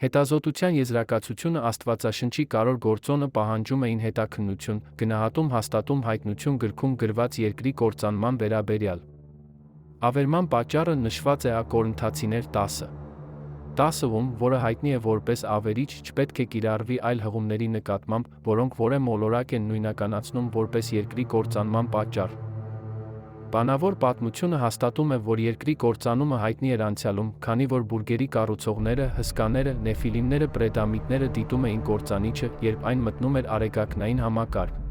Հետազոտության եզրակացությունը Աստվածաշնչի կարևոր գործոնը պահանջում էին հետաքննություն, գնահատում, հաստատում, հայտնություն գրքում գրված երկրի կործանման վերաբերյալ։ Ավերման պատճառը նշված է Ա Կորինթացիներ 10:10-ում, որը հայտնի է որպես ավերիչ, չպետք է կիրառվի այլ հղումների նկատմամբ, որոնք որը մոլորակ են նույնականացնում որպես երկրի կործանման պատճառ։ Բանավոր պատմությունը հաստատում է, որ երկրի կործանումը հայտնի էր անցյալում, քանի որ բուրգերի կառուցողները, հսկաները, նեֆիլիմները, պրեդամիտները դիտում էին կործանիչը, երբ այն մտնում էր արեգակնային համակարգ։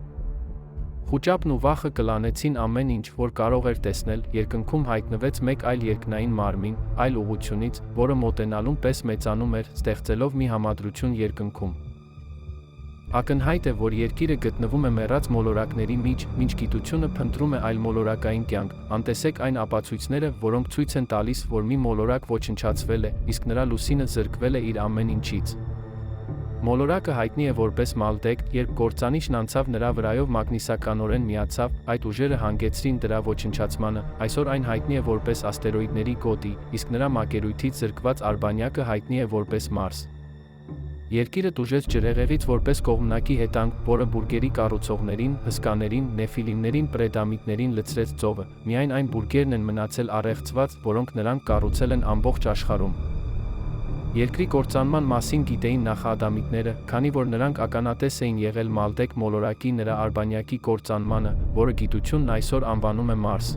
Խուճապն ու վախը կլանեցին ամեն ինչ, որ կարող էր տեսնել, երկնքում հայտնվեց մեկ այլ երկնային մարմին, այլ ուղղությունից, որը մոտենալուն պես մեծանում էր, ստեղծելով մի համադրություն երկնքում։ Ակնհայտ է, որ երկիրը գտնվում է մեռած մոլորակների մեջ, մինչ գիտությունը փնտրում է այլմոլորակային կյանք, անտեսեք այն ապացույցները, որոնք ցույց են տալիս, որ մի մոլորակ ոչնչացվել է, իսկ նրա լուսինը զրկվել է իր ամեն ինչից։ Մոլորակը հայտնի է որպես Մալդեկ, երբ կործանիչն անցավ նրա վրայով մագնիսականորեն միացավ, այդ ուժերը հանգեցրին դրա ոչնչացմանը, այսօր այն հայտնի է որպես աստերոիդների գոտի, իսկ նրա մակերույթից զրկված արբանյակը հայտնի է որպես Մարս։ Երկիրը տուժեց ջրհեղեղից որպես կողմնակի հետանք, որը բուրգերի կառուցողներին, հսկաներին, նեֆիլիմներին, պրեդամիտներին լցրեց ծովը, միայն այն բուրգերն են մնացել առեղծված, որոնք նրանք կառուցել են ամբողջ աշխարհում։ Երկրի կործանման մասին գիտեին նախադամիտները, քանի որ նրանք ականատես էին եղել Մալդեկ մոլորակի նրա արբանյակի կործանմանը, որը գիտությունն այսօր անվանում է Մարս։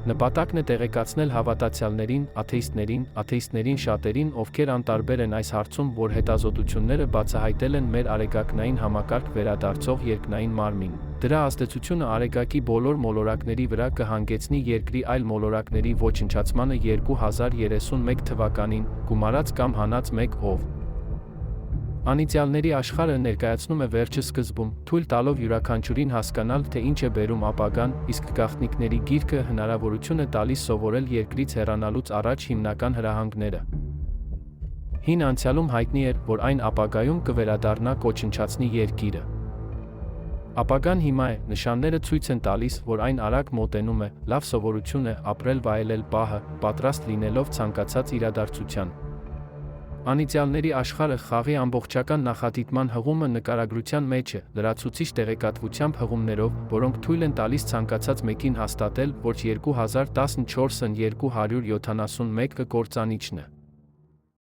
Նպատակն է տեղեկացնել հավատացյալներին, աթեիստներին շատերին, ովքեր անտարբեր են այս հարցում, որ հետազոտությունները բացահայտել են մեր արեգակնային համակարգ վերադարձող երկնային մարմին։ Դրա ազդեցությունը արեգակի բոլոր մոլորակների վրա կհանգեցնի երկրի այլ մոլորակների ոչնչացմանը 2031 թվականին, գումարած կամ հանած մեկ ով։ Անիծյալների աշխարհը ներկայացնում է վերջը սկզբում, թույլ տալով յուրաքանչյուրին հասկանալ, թե ինչ է բերում ապագան, իսկ գաղտնիքների գիրքը հնարավորություն է տալիս սովորել երկրից հեռանալուց առաջ հիմնական հրահանգները։ Հին անցյալում հայտնի էր, որ այն ապագայում կվերադառնա կոչնչացնի երկիրը։ Ապագան հիմա է, նշանները ցույց են տալիս, որ այն արագ մոտենում է, լավ սովորություն է ապրել վայելել պահը, պատրաստ լինելով ցանկացած իրադարձության։ Անիծյալների աշխարհը խաղի ամբողջական նախադիտման հղումը նկարագրության մեջ է, լրացուցիչ տեղեկատվությամբ հղումներով, որոնք թույլ են տալիս ցանկացած մեկին հաստատել, որ 2014-ն 271 կործանիչն է։